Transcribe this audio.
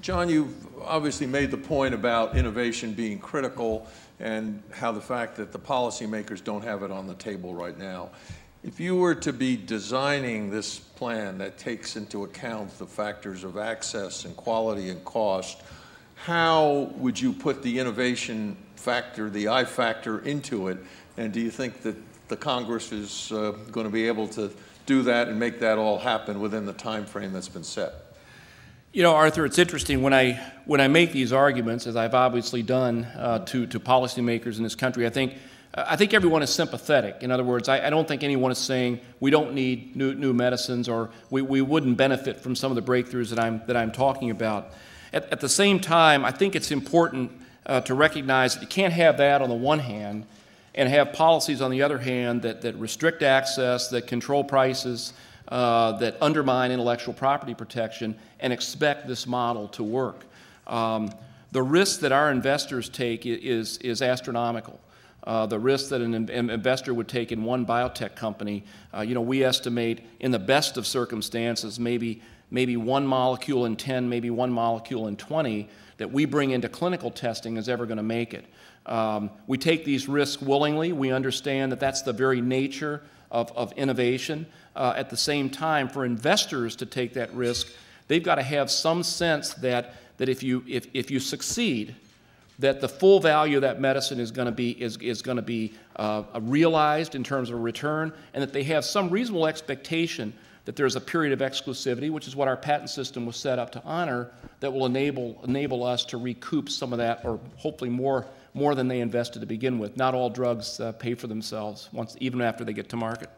John, you've obviously made the point about innovation being critical and how the fact that the policymakers don't have it on the table right now. If you were to be designing this plan that takes into account the factors of access and quality and cost, how would you put the innovation factor, the I factor, into it? And do you think that the Congress is going to be able to do that and make that all happen within the time frame that's been set? You know, Arthur, it's interesting when I make these arguments, as I've obviously done to policymakers in this country. I think everyone is sympathetic. In other words, I don't think anyone is saying we don't need new medicines or we wouldn't benefit from some of the breakthroughs that I'm talking about. At the same time, I think it's important to recognize that you can't have that on the one hand and have policies on the other hand that restrict access, that control prices, that undermine intellectual property protection, and expect this model to work. The risk that our investors take is astronomical. The risk that an investor would take in one biotech company, we estimate in the best of circumstances maybe one molecule in 10, maybe one molecule in 20 that we bring into clinical testing is ever going to make it. We take these risks willingly. We understand that that's the very nature of innovation. At the same time, for investors to take that risk, they've got to have some sense that if you succeed, that the full value of that medicine is going to be realized in terms of a return, and that they have some reasonable expectation that there's a period of exclusivity, which is what our patent system was set up to honor, that will enable us to recoup some of that, or hopefully more than they invested to begin with. Not all drugs pay for themselves even after they get to market.